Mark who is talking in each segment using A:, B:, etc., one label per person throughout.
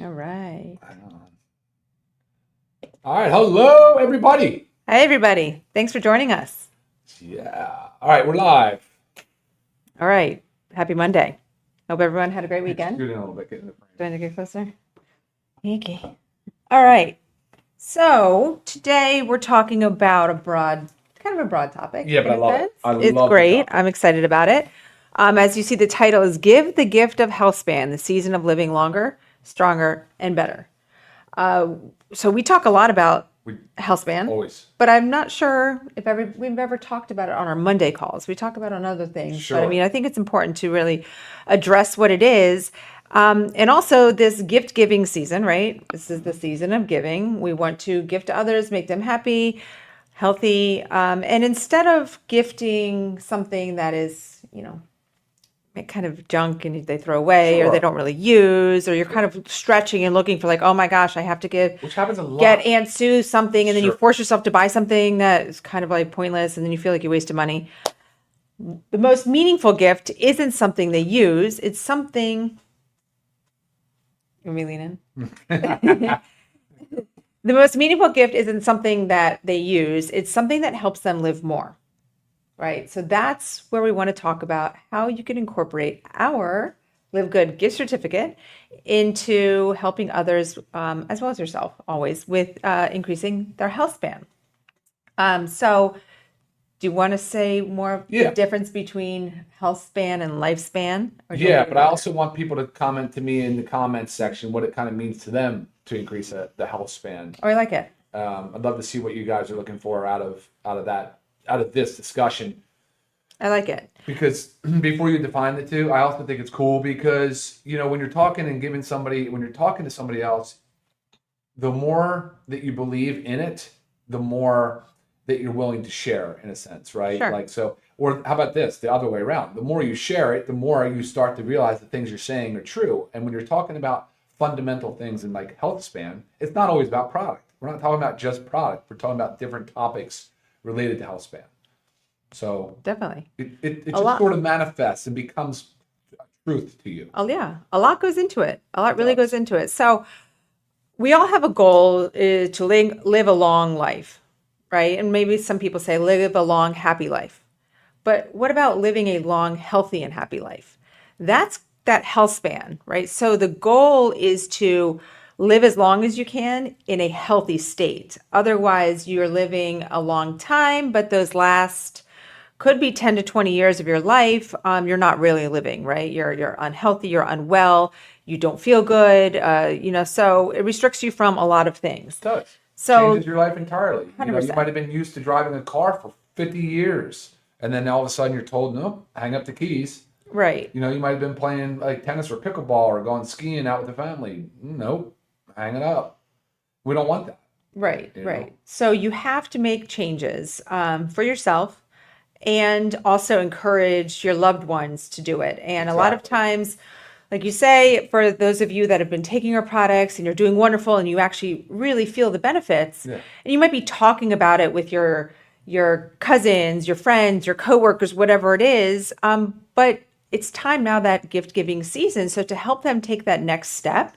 A: All right.
B: All right. Hello, everybody.
A: Hi, everybody. Thanks for joining us.
B: Yeah. All right. We're live.
A: All right. Happy Monday. Hope everyone had a great weekend.
B: Scoot in a little bit. Get in the frame.
A: Do I need to get closer? Okay. All right. So today we're talking about kind of a broad topic.
B: Yeah, but
A: in
B: I
A: a
B: love it.
A: sense.
B: I
A: It's
B: love the
A: great.
B: topic.
A: I'm excited about it. As you see, the title is Give the Gift of Healthspan, the season of living longer, stronger, and better. So we talk a lot about
B: We
A: Healthspan,
B: always.
A: but I'm not sure if we've ever talked about it on our Monday calls. We talk about it on other things, but I
B: Sure.
A: mean, I think it's important to really address what it is. And also this gift giving season, right? This is the season of giving. We want to gift to others, make them happy, healthy. And instead of gifting something that is, kind of junk and they throw away or they
B: Sure.
A: don't really use, or you're kind of stretching and looking for like, oh my gosh, I have to
B: Which happens a lot.
A: get Aunt Sue something, and then you
B: Sure.
A: force yourself to buy something that is kind of like pointless, and then you feel like you wasted money. The most meaningful gift isn't something they use, it's something. Let me lean in. The most meaningful gift isn't something that they use, it's something that helps them live more. Right. So that's where we want to talk about how you can incorporate our Live Good gift certificate into helping others, as well as yourself, always with increasing their health span. So do you want to say more of
B: Yeah.
A: the difference between health span and lifespan? Or do you
B: Yeah,
A: want me
B: but
A: to
B: I
A: go
B: also want people to comment to me in the comments section what it kind of means to them to increase the health span.
A: there? Oh, I like it.
B: I'd love to see what you guys are looking for out of this discussion.
A: I like it.
B: Because before you define the two, I also think it's cool because, when you're talking and when you're talking to somebody else, the more that you believe in it, the more that you're willing to share in a sense, right?
A: Sure.
B: Like, so, or how about this, the other way around? The more you share it, the more you start to realize the things you're saying are true. And when you're talking about fundamental things in like health span, it's not always about product. We're not talking about just product. We're talking about different topics related to health span. So
A: Definitely.
B: it
A: A
B: just
A: lot.
B: sort of manifests and becomes truth to you.
A: Oh, yeah. A lot goes into it. A lot really
B: does.
A: goes into it. So we all have a goal to live a long life, right? And maybe some people say live a long, happy life. But what about living a long, healthy, and happy life? That's that health span, right? So the goal is to live as long as you can in a healthy state. Otherwise, you're living a long time, but those last could be 10 to 20 years of your life, you're not really living, right? You're unhealthy, you're unwell, you don't feel good, so it restricts you from a lot of things.
B: It does.
A: So
B: Changes your life entirely. You
A: 100%.
B: might have been used to driving a car for 50 years, and then all of a sudden you're told, nope, hang up the keys.
A: Right.
B: You might have been playing like tennis or pickleball or going skiing out with the family. Nope, hang it up. We don't want that.
A: Right,
B: You
A: right.
B: know?
A: So you have to make changes for yourself and also encourage your loved ones to do it. And a lot of
B: Exactly.
A: times, like you say, for those of you that have been taking our products and you're doing wonderful and you actually really feel the benefits,
B: Yeah.
A: and you might be talking about it with your cousins, your friends, your coworkers, whatever it is, but it's time now, that gift giving season. So to help them take that next step,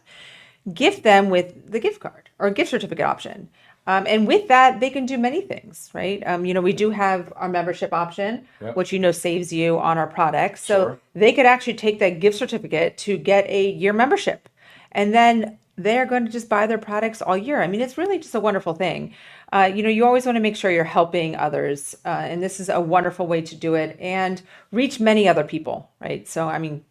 A: gift them with the gift card or gift certificate option. And with that, they can do many things, right? We do have our membership option,
B: Yep.
A: which saves you on our products. So
B: Sure.
A: they could actually take that gift certificate to get a year membership. And then they're going to just buy their products all year. I mean, it's really just a wonderful thing. You always want to make sure you're helping others. And this is a wonderful way to do it and reach many other people, right? So, I mean,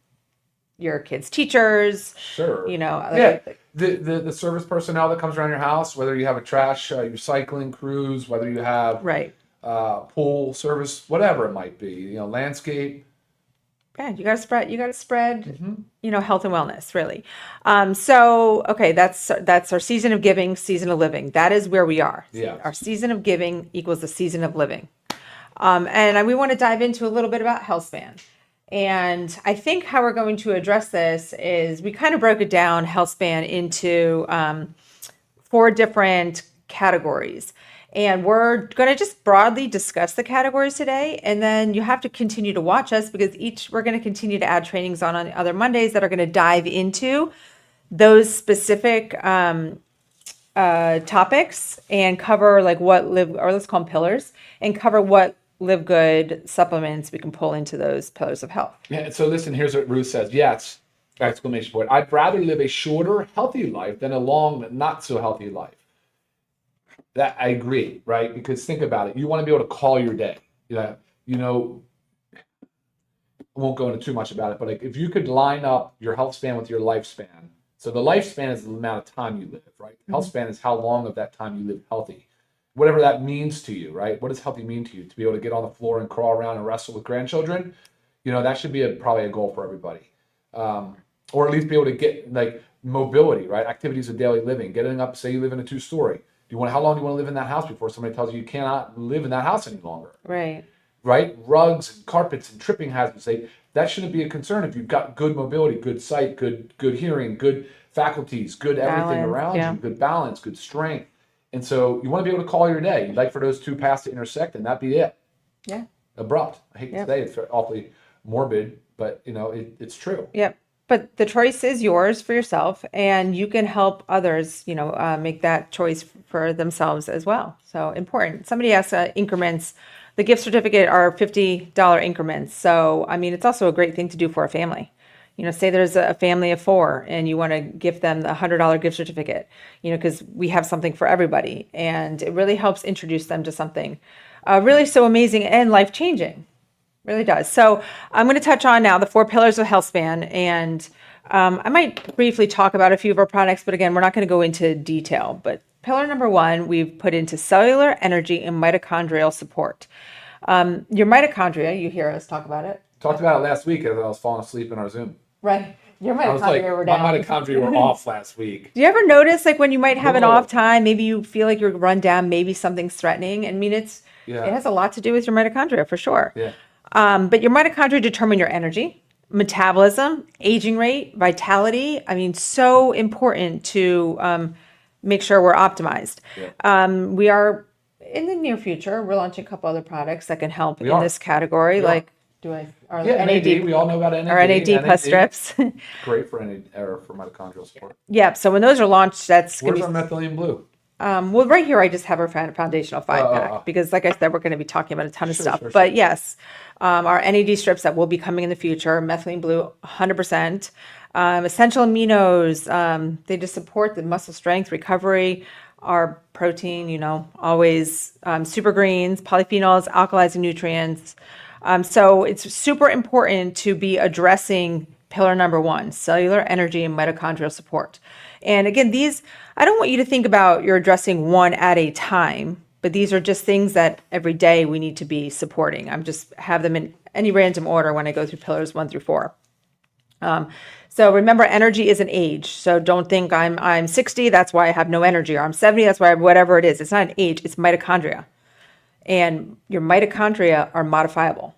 A: your kids' teachers,
B: Sure.
A: yeah.
B: The service personnel that comes around your house, whether you have a trash recycling crews, whether you have
A: Right.
B: pool service, whatever it might be, landscape.
A: Yeah, you got to spread. You got to spread.
B: Mm-hmm.
A: Health and wellness, really. So, okay, that's our season of giving, season of living. That is where we are.
B: Yeah.
A: Our season of giving equals the season of living. And we want to dive into a little bit about Healthspan. And I think how we're going to address this is we kind of broke it down, Healthspan, into 4 different categories. And we're going to just broadly discuss the categories today. And then you have to continue to watch us because we're going to continue to add trainings on other Mondays that are going to dive into those specific topics and cover like what live, or let's call them pillars, and cover what live good supplements we can pull into those pillars of health.
B: Yeah. So listen, here's what Ruth says. Yes, exclamation point. I'd rather live a shorter, healthy life than a long, not so healthy life. That I agree, right? Because think about it. You want to be able to call your day. Yeah. You know, I won't go into too much about it, but like if you could line up your health span with your lifespan. So the lifespan is the amount of time you live, right? Health span is how long of that time you live healthy. Whatever that means to you, right? What does healthy mean to you? To be able to get on the floor and crawl around and wrestle with grandchildren, that should be probably a goal for everybody. Or at least be able to get like mobility, right? Activities of daily living, getting up, say you live in a two-story. How long do you want to live in that house before somebody tells you you cannot live in that house any longer?
A: Right.
B: Right? Rugs and carpets and tripping hazards. That shouldn't be a concern if you've got good mobility, good sight, good hearing, good faculties, good everything
A: Balance,
B: around
A: yeah.
B: you, good balance, good strength. And so you want to be able to call your day. You'd like for those two paths to intersect and that be it.
A: Yeah.
B: Abrupt. I hate to
A: Yep.
B: say it's awfully morbid, but it's true.
A: Yep. But the choice is yours for yourself, and you can help others, make that choice for themselves as well. So important. Somebody asked increments. The gift certificate are $50 increments. So, I mean, it's also a great thing to do for a family. Say there's a family of 4 and you want to gift them the $100 gift certificate, because we have something for everybody. And it really helps introduce them to something really so amazing and life changing. Really does. So I'm going to touch on now the 4 pillars of Healthspan, and I might briefly talk about a few of our products, but again, we're not going to go into detail. But pillar number 1, we've put into cellular energy and mitochondrial support. Your mitochondria, you hear us talk about it.
B: Talked about it last week as I was falling asleep in our Zoom.
A: Right. Your
B: I was like,
A: mitochondria were
B: my
A: down.
B: mitochondria were off last week.
A: Do you ever notice like when you might have an
B: No.
A: off time, maybe you feel like you're run down, maybe something's threatening? I mean, it has a lot to do with your mitochondria for sure.
B: Yeah.
A: But your mitochondria determine your energy, metabolism, aging rate, vitality. I mean, so important to make sure we're optimized.
B: Yeah.
A: We are in the near future, we're launching a couple other products that can help
B: We
A: in
B: are.
A: this category.
B: We are.
A: Like,
B: Yeah, NAD. We all know about NAD.
A: or NAD plus strips.
B: Great for NAD or for mitochondrial support.
A: Yeah. So when those are launched, that's going
B: Where's
A: to be.
B: our methylene blue?
A: Well, right here, I just have our foundational 5-pack because, like I said, we're going to be talking about a ton of stuff.
B: Sure.
A: But yes, our NAD strips that will be coming in the future, methylene blue, 100%. Essential aminos, they just support the muscle strength, recovery, our protein, always super greens, polyphenols, alkalizing nutrients. So it's super important to be addressing pillar number 1, cellular energy and mitochondrial support. And again, these, I don't want you to think about you're addressing one at a time, but these are just things that every day we need to be supporting. I'm just have them in any random order when I go through pillars 1 through 4. So remember, energy is an age. So don't think I'm 60, that's why I have no energy, or I'm 70, that's why whatever it is. It's not an age, it's mitochondria. And your mitochondria are modifiable.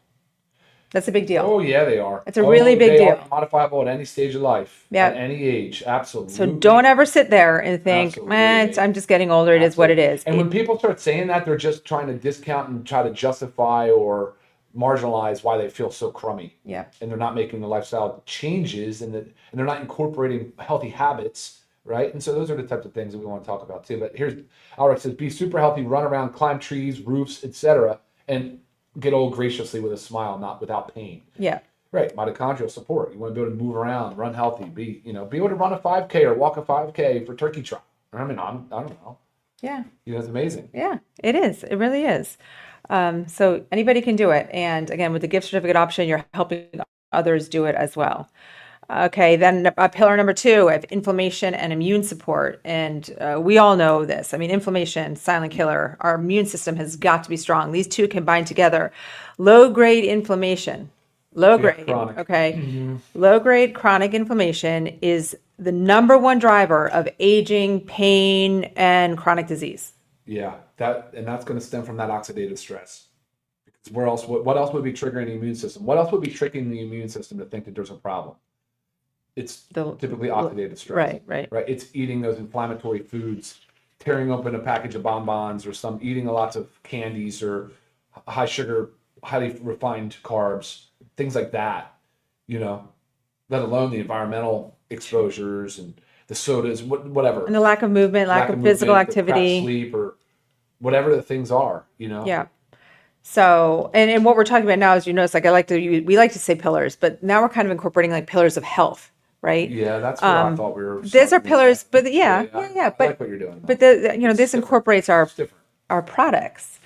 A: That's a big deal.
B: Oh yeah, they are.
A: It's a really big
B: they
A: deal.
B: Are modifiable at any stage of life.
A: Yeah.
B: At any age, absolutely.
A: So don't ever sit there and think,
B: Absolutely.
A: I'm just getting older. It is what it is.
B: And when people start saying that, they're just trying to discount and try to justify or marginalize why they feel so crummy.
A: Yeah.
B: And they're not making the lifestyle changes, and they're not incorporating healthy habits, right? And so those are the types of things that we want to talk about too. But here's Alex says, be super healthy, run around, climb trees, roofs, etc., and get old graciously with a smile, not without pain.
A: Yeah.
B: Right, mitochondrial support. You want to be able to move around, run healthy, be able to run a 5K or walk a 5K for turkey trot. I mean, I don't know.
A: Yeah.
B: It's amazing.
A: Yeah, it is. It really is. So anybody can do it. And again, with the gift certificate option, you're helping others do it as well. Okay, then pillar number 2, I have inflammation and immune support. And we all know this. I mean, inflammation, silent killer. Our immune system has got to be strong. These two combine together. Low-grade inflammation. Low-grade,
B: chronic.
A: okay.
B: Mm-hmm.
A: Low-grade chronic inflammation is the number 1 driver of aging, pain, and chronic disease.
B: Yeah, that's going to stem from that oxidative stress. Because what else would be triggering the immune system? What else would be tricking the immune system to think that there's a problem? It's typically oxidative stress.
A: Right.
B: It's eating those inflammatory foods, tearing open a package of bonbons, or eating lots of candies or high sugar, highly refined carbs, things like that. Let alone the environmental exposures and the sodas, whatever,
A: And the lack of movement, lack of physical
B: movement, the crap
A: activity.
B: sleep, or whatever the things are,
A: Yeah. So, and what we're talking about now is, you notice, like we like to say pillars, but now we're kind of incorporating like pillars of health, right?
B: Yeah, that's what I thought we were
A: These are
B: starting with
A: pillars,
B: that.
A: but
B: Yeah, I
A: But
B: like what you're doing,
A: but
B: though. It's
A: this
B: different.
A: incorporates
B: It's different.
A: our products.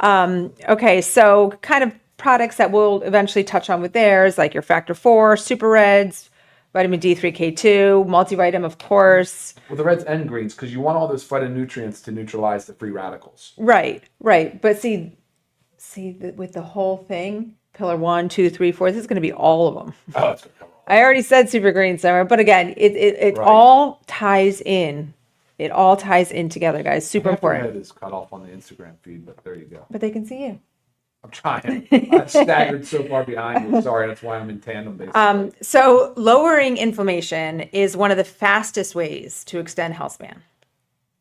A: Okay, so kind of products that we'll eventually touch on with theirs, like your Factor 4, Super Reds, vitamin D3, K2, multivitamin, of course.
B: Well, the reds and greens, because you want all those phytonutrients to neutralize the free radicals.
A: Right, right. But with the whole thing, pillar 1, 2, 3, 4, this is going to be all of them.
B: Oh, it's gonna cover all.
A: I already said super green summer, but again, it
B: Right.
A: all ties in. It all ties in together, guys. Super
B: Half your
A: important.
B: head is cut off on the Instagram feed, but there you go.
A: But they can see you.
B: I'm trying. I've staggered so far behind you. Sorry, that's why I'm in tandem, basically.
A: So lowering inflammation is one of the fastest ways to extend health span.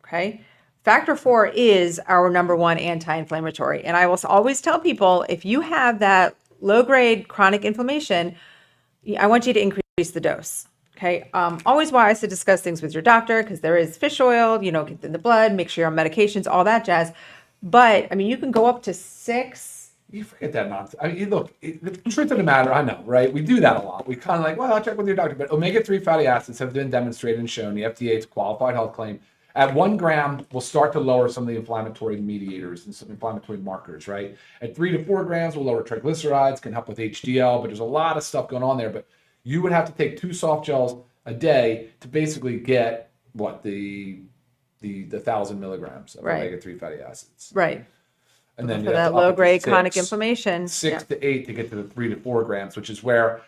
A: Okay. Factor 4 is our number one anti-inflammatory. And I will always tell people, if you have that low-grade chronic inflammation, I want you to increase the dose. Okay. Always wise to discuss things with your doctor, because there is fish oil, get in the blood, make sure you're on medications, all that jazz. But I mean, you can go up to 6.
B: You forget that nonsense. I mean, look, the truth of the matter, I know, right? We do that a lot. We kind of like, well, I'll check with your doctor. But omega-3 fatty acids have been demonstrated and shown, the FDA's qualified health claim, at 1 gram will start to lower some of the inflammatory mediators and some inflammatory markers, right? At 3 to 4 grams will lower triglycerides, can help with HDL, but there's a lot of stuff going on there. But you would have to take 2 soft gels a day to basically get the 1,000 milligrams of
A: Right.
B: omega-3 fatty acids.
A: Right.
B: And then
A: For
B: you have
A: that
B: to up it to
A: low-grade
B: 6.
A: chronic inflammation.
B: 6 to 8 to get to the 3 to 4 grams, which is where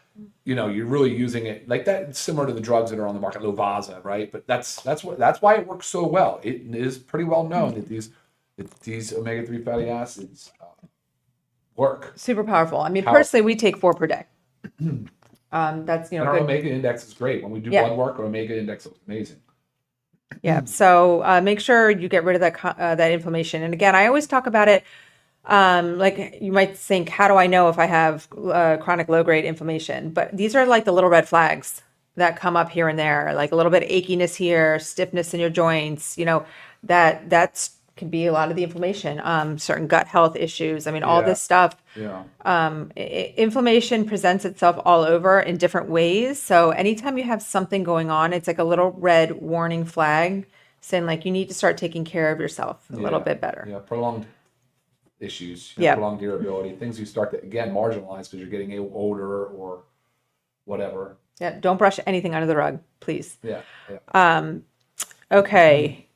B: you're really using it like that. It's similar to the drugs that are on the market, Lovasa, right? But that's why it works so well. It is pretty well known that these omega-3 fatty acids work.
A: Super powerful. I mean,
B: Powerful.
A: personally, we take 4 per day. That's
B: And our
A: good.
B: omega index is great. When we do
A: Yeah.
B: blood work, our omega index is amazing.
A: Yeah. So make sure you get rid of that inflammation. And again, I always talk about it. Like you might think, how do I know if I have chronic low-grade inflammation? But these are like the little red flags that come up here and there, like a little bit of achiness here, stiffness in your joints. That's can be a lot of the inflammation. Certain gut health issues. I mean, all
B: Yeah.
A: this stuff.
B: Yeah.
A: Inflammation presents itself all over in different ways. So anytime you have something going on, it's like a little red warning flag saying like you need to start taking care of yourself a little bit better.
B: Yeah. Prolonged issues,
A: Yeah.
B: prolonged irritability, things you start to, again, marginalize because you're getting older or whatever.
A: Yeah. Don't brush anything under the rug, please.
B: Yeah. Yeah.
A: Okay.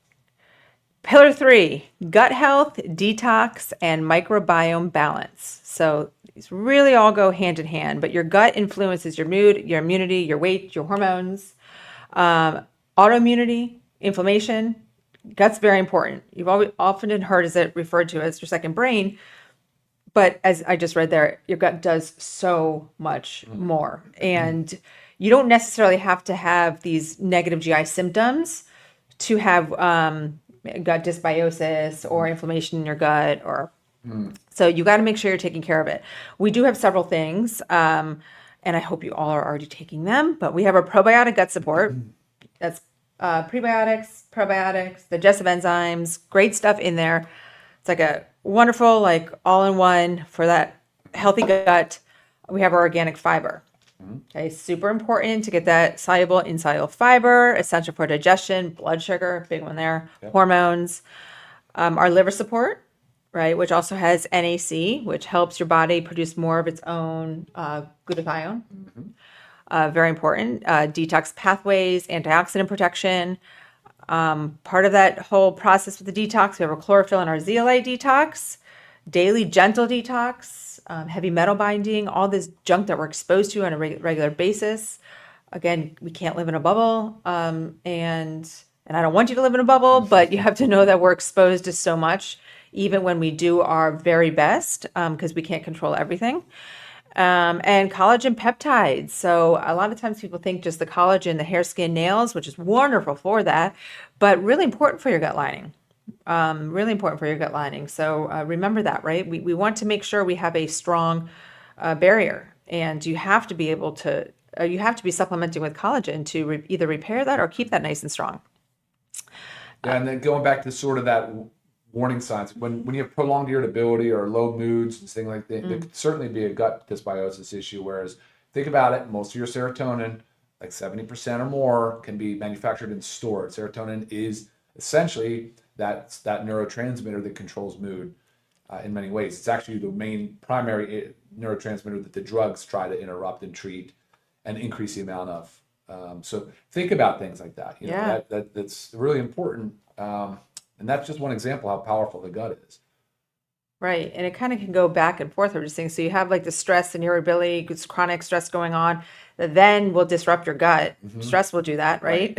A: Pillar 3, gut health, detox, and microbiome balance. So these really all go hand in hand, but your gut influences your mood, your immunity, your weight, your hormones, autoimmunity, inflammation. Gut's very important. You've often heard it referred to as your second brain, but as I just read there, your gut does so much more. And you don't necessarily have to have these negative GI symptoms to have gut dysbiosis or inflammation in your gut, so you got to make sure you're taking care of it. We do have several things, and I hope you all are already taking them, but we have our probiotic gut support. That's prebiotics, probiotics, digestive enzymes, great stuff in there. It's like a wonderful, like all-in-one for that healthy gut. We have our organic fiber. Okay, super important to get that soluble, insoluble fiber, essential for digestion, blood sugar, big one there, hormones. Our liver support, right, which also has NAC, which helps your body produce more of its own glutathione. Very important. Detox pathways, antioxidant protection. Part of that whole process with the detox, we have our chlorophyll and our zeolite detox, daily gentle detox, heavy metal binding, all this junk that we're exposed to on a regular basis. Again, we can't live in a bubble, and I don't want you to live in a bubble, but you have to know that we're exposed to so much, even when we do our very best, because we can't control everything. And collagen peptides. So a lot of times people think just the collagen, the hair, skin, nails, which is wonderful for that, but really important for your gut lining. Really important for your gut lining. So remember that, right? We want to make sure we have a strong barrier, and you have to be able to you have to be supplementing with collagen to either repair that or keep that nice and strong.
B: Yeah, and then going back to sort of that warning signs, when you have prolonged irritability or low moods and things like that, there could certainly be a gut dysbiosis issue. Whereas, think about it, most of your serotonin, like 70% or more, can be manufactured and stored. Serotonin is essentially that neurotransmitter that controls mood in many ways. It's actually the main primary neurotransmitter that the drugs try to interrupt and treat and increase the amount of. So think about things like that. You know, that's really important. And that's just one example how powerful the gut is.
A: Right. And it kind of can go back and forth. We're just saying, so you have like the stress and irritability, it's chronic stress going on, that then will disrupt your gut. Stress will do that, right?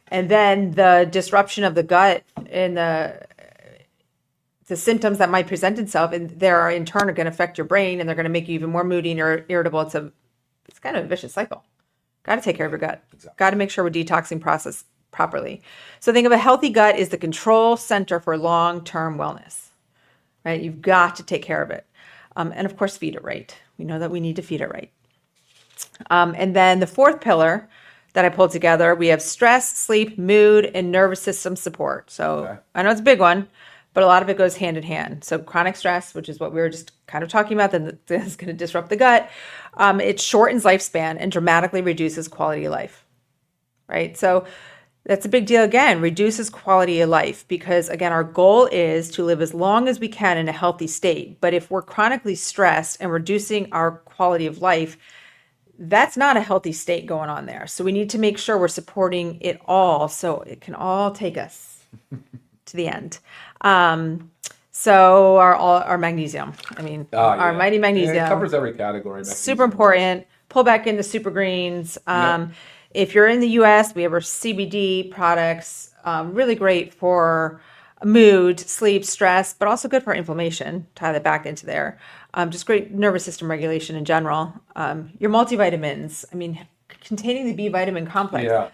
A: And then the disruption of the gut and the symptoms that might present itself, and they're in turn are going to affect your brain, and they're going to make you even more moody and irritable. It's kind of a vicious cycle. Got to take care of your gut.
B: Exactly.
A: Got to make sure we're detoxing process properly. So think of a healthy gut is the control center for long-term wellness, right? You've got to take care of it. And of course, feed it right. We know that we need to feed it right. And then the fourth pillar that I pulled together, we have stress, sleep, mood, and nervous system support. So I know it's a big one, but a lot of it goes hand in hand. So chronic stress, which is what we were just kind of talking about, that is going to disrupt the gut. It shortens lifespan and dramatically reduces quality of life, right? So that's a big deal. Again, reduces quality of life because, again, our goal is to live as long as we can in a healthy state. But if we're chronically stressed and reducing our quality of life, that's not a healthy state going on there. So we need to make sure we're supporting it all so it can all take us to the end. So our magnesium, our mighty magnesium.
B: Yeah, it covers every category.
A: Super important. Pull back in the super greens. If you're in the US, we have our CBD products, really great for mood, sleep, stress, but also good for inflammation. Tie that back into there. Just great nervous system regulation in general. Your multivitamins, containing the B vitamin complex.
B: Yeah.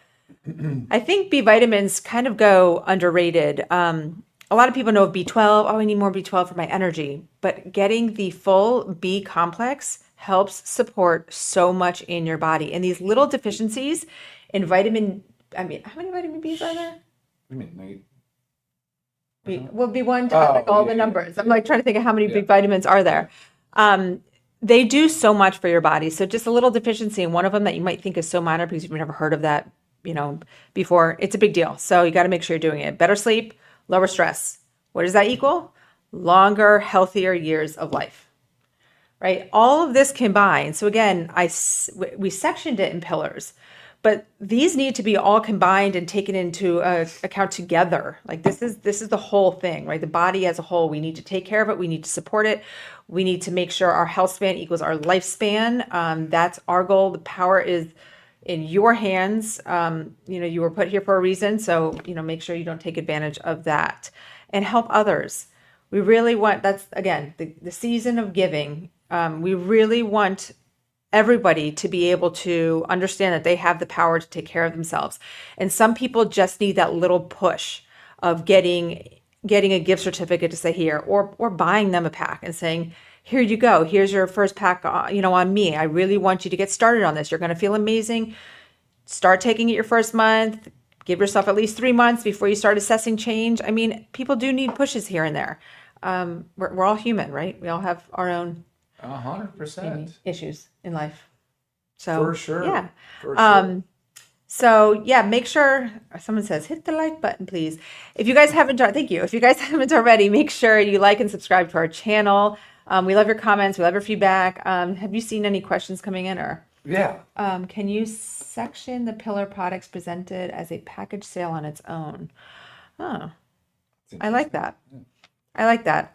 A: I think B vitamins kind of go underrated. A lot of people know of B12. Oh, I need more B12 for my energy. But getting the full B complex helps support so much in your body. And these little deficiencies in vitamin, how many vitamin Bs are there?
B: I mean,
A: Well, B1, all the numbers. I'm like trying to think of how many big vitamins are there. They do so much for your body. So just a little deficiency in one of them that you might think is so minor because you've never heard of that, before, it's a big deal. So you got to make sure you're doing it. Better sleep, lower stress. What does that equal? Longer, healthier years of life, right? All of this combined. So again, we sectioned it in pillars, but these need to be all combined and taken into account together. Like this is the whole thing, right? The body as a whole, we need to take care of it. We need to support it. We need to make sure our health span equals our lifespan. That's our goal. The power is in your hands. You were put here for a reason. So, make sure you don't take advantage of that and help others. We really want, that's again, the season of giving. We really want everybody to be able to understand that they have the power to take care of themselves. And some people just need that little push of getting a gift certificate to say here, or buying them a pack and saying, here you go. Here's your first pack, on me. I really want you to get started on this. You're going to feel amazing. Start taking it your first month. Give yourself at least 3 months before you start assessing change. People do need pushes here and there. We're all human, right? We all have our own
B: 100%
A: issues in life. So
B: for sure.
A: Yeah.
B: For sure.
A: So yeah, make sure someone says, hit the like button, please. If you guys haven't, thank you. If you guys haven't already, make sure you like and subscribe to our channel. We love your comments. We love your feedback. Have you seen any questions coming in or?
B: Yeah.
A: Can you section the pillar products presented as a package sale on its own? Oh, I like that. Yeah. I like that.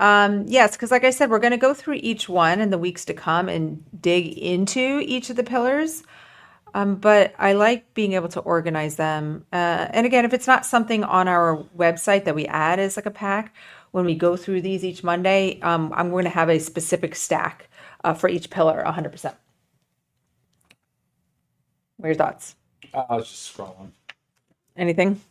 A: Yes, because like I said, we're going to go through each one in the weeks to come and dig into each of the pillars. But I like being able to organize them. And again, if it's not something on our website that we add as like a pack, when we go through these each Monday, I'm going to have a specific stack for each pillar, 100%. What are your thoughts?
B: I was just scrolling.
A: Anything?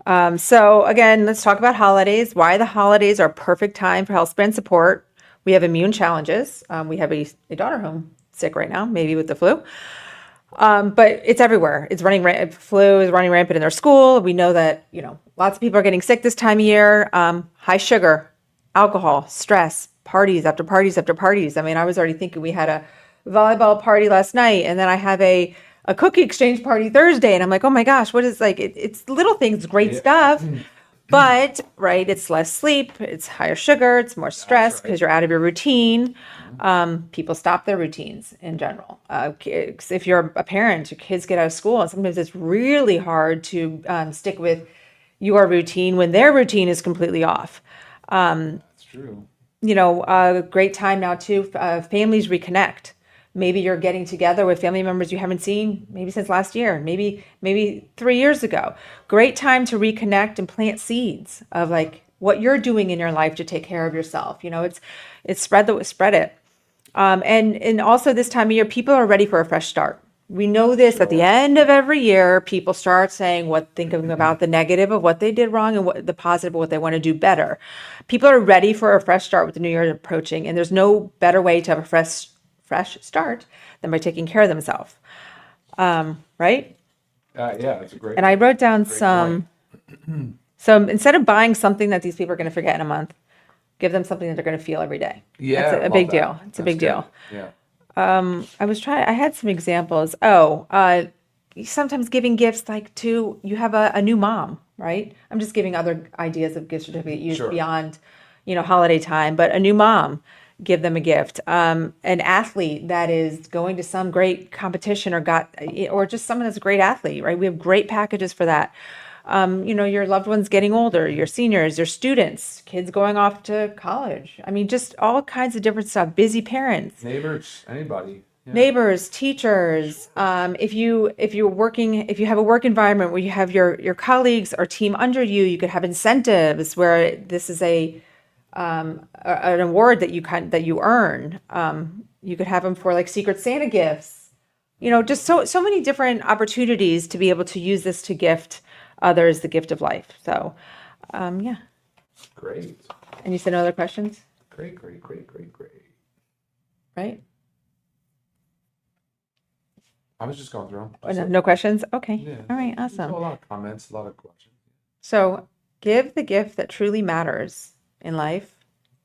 A: So again, let's talk about holidays. Why the holidays are a perfect time for Healthspan support. We have immune challenges. We have a daughter home sick right now, maybe with the flu. But it's everywhere. It's flu is running rampant in their school. We know that, lots of people are getting sick this time of year. High sugar, alcohol, stress, parties after parties after parties. I mean, I was already thinking we had a volleyball party last night, and then I have a cookie exchange party Thursday, and I'm like, oh my gosh, what is it's little things, great
B: Yeah.
A: stuff. But, right, it's less sleep, it's higher sugar, it's more stress because
B: right.
A: you're out of your routine. People stop their routines in general. If you're a parent, your kids get out of school, and sometimes it's really hard to stick with your routine when their routine is completely off.
B: That's true.
A: A great time now too, families reconnect. Maybe you're getting together with family members you haven't seen maybe since last year, maybe 3 years ago. Great time to reconnect and plant seeds of like what you're doing in your life to take care of yourself. It's spread it. And also this time of year, people are ready for a fresh start. We know this at the end of every year, people start saying thinking about the negative of what they did wrong and what the positive of what they want to do better. People are ready for a fresh start with the new year approaching, and there's no better way to have a fresh start than by taking care of themselves. Right?
B: Yeah, that's a great.
A: And I wrote down
B: great
A: some.
B: point.
A: So instead of buying something that these people are going to forget in a month, give them something that they're going to feel every day.
B: Yeah,
A: That's a
B: love
A: big
B: that.
A: deal. It's a
B: That's
A: big
B: good.
A: deal.
B: Yeah.
A: I had some examples. Sometimes giving gifts you have a new mom, right? I'm just giving other ideas of gift certificate used
B: Sure.
A: beyond, holiday time, but a new mom, give them a gift. An athlete that is going to some great competition or just someone that's a great athlete, right? We have great packages for that. Your loved ones getting older, your seniors, your students, kids going off to college. I mean, just all kinds of different stuff. Busy parents,
B: Neighbors, anybody. Yeah.
A: neighbors, teachers. If you have a work environment where you have your colleagues or team under you, you could have incentives where this is an award that you earn. You could have them for like Secret Santa gifts. Just so many different opportunities to be able to use this to gift others the gift of life. So, yeah.
B: Great.
A: And you said no other questions,
B: Great.
A: right?
B: I was just going through
A: Oh,
B: them.
A: no questions? Okay.
B: Yeah.
A: All right.
B: So a
A: Awesome.
B: lot of comments, a lot of questions.
A: So give the gift that truly matters in life,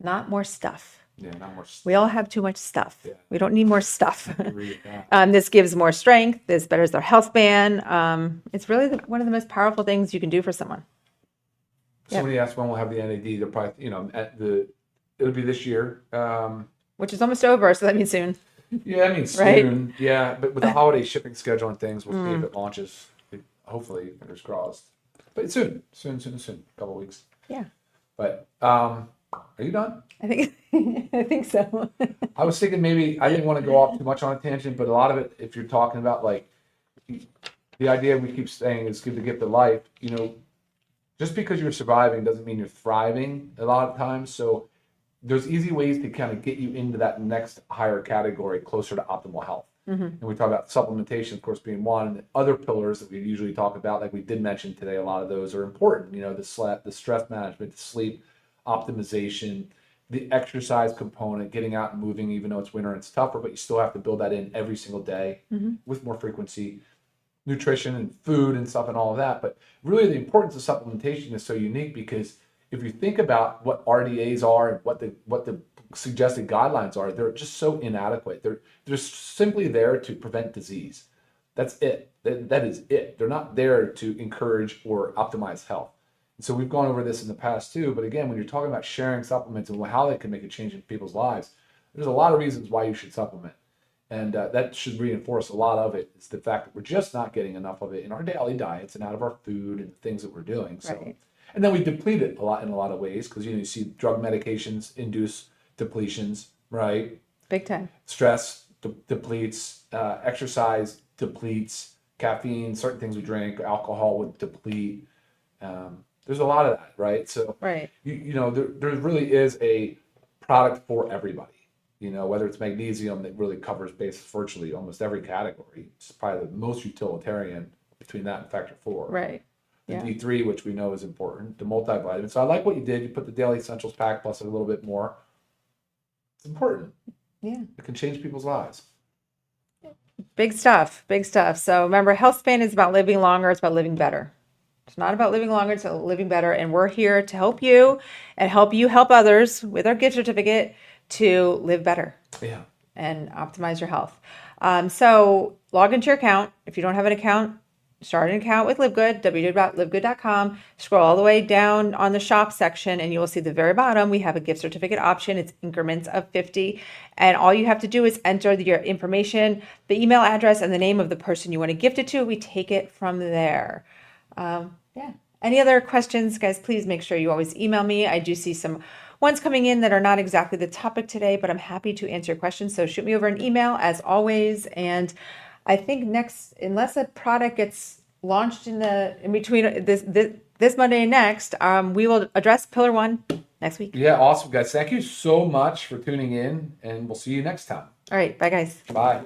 A: not more stuff.
B: Yeah, not more.
A: We all have too much stuff.
B: Yeah.
A: We don't need more stuff.
B: I agree with that.
A: This gives more strength. This betters their health span. It's really one of the most powerful things you can do for someone.
B: Somebody asked when we'll have the NAD. They're probably, it'll be this year.
A: Which is almost over, so that means soon.
B: Yeah, I mean soon.
A: Right?
B: Yeah, but with the holiday shipping schedule and things, we'll see if it launches. Hopefully, fingers crossed. But soon. Couple weeks.
A: Yeah.
B: But are you done?
A: I think so.
B: I was thinking maybe I didn't want to go off too much on a tangent, but a lot of it, if you're talking about like the idea we keep saying is give the gift of life, just because you're surviving doesn't mean you're thriving a lot of times. So there's easy ways to kind of get you into that next higher category, closer to optimal health. And we talk about supplementation, of course, being one. And other pillars that we usually talk about, like we did mention today, a lot of those are important. The stress management, the sleep optimization, the exercise component, getting out and moving, even though it's winter and it's tougher, but you still have to build that in every single day with more frequency. Nutrition and food and stuff and all of that. But really the importance of supplementation is so unique because if you think about what RDAs are and what the suggested guidelines are, they're just so inadequate. They're simply there to prevent disease. That's it. That is it. They're not there to encourage or optimize health. And so we've gone over this in the past too, but again, when you're talking about sharing supplements and how they can make a change in people's lives, there's a lot of reasons why you should supplement. And that should reinforce a lot of it. It's the fact that we're just not getting enough of it in our daily diets and out of our food and the things that we're doing. So,
A: Right.
B: And then we deplete it a lot in a lot of ways because you see drug medications induce depletions, right?
A: Big time.
B: Stress depletes, exercise depletes, caffeine, certain things we drink, alcohol would deplete. There's a lot of that, right? So,
A: Right.
B: there really is a product for everybody. Whether it's magnesium that really covers virtually almost every category. It's probably the most utilitarian between that and factor 4.
A: Right.
B: The
A: Yeah.
B: D3, which we know is important, the multivitamin. So I like what you did. You put the Daily Essentials pack plus a little bit more. It's important.
A: Yeah.
B: It can change people's lives.
A: Big stuff, big stuff. So remember, Healthspan is about living longer. It's about living better. It's not about living longer. It's about living better. And we're here to help you and help you help others with our gift certificate to live better
B: Yeah.
A: and optimize your health. So log into your account. If you don't have an account, start an account with LiveGood, www.livegood.com. Scroll all the way down on the shop section and you will see the very bottom. We have a gift certificate option. It's increments of 50. And all you have to do is enter your information, the email address, and the name of the person you want to gift it to. We take it from there. Yeah. Any other questions, guys, please make sure you always email me. I do see some ones coming in that are not exactly the topic today, but I'm happy to answer your questions. So shoot me over an email as always. And I think next, unless a product gets launched in between this Monday and next, we will address Pillar 1 next week.
B: Yeah, awesome, guys. Thank you so much for tuning in, and we'll see you next time.
A: All right. Bye, guys.
B: Bye.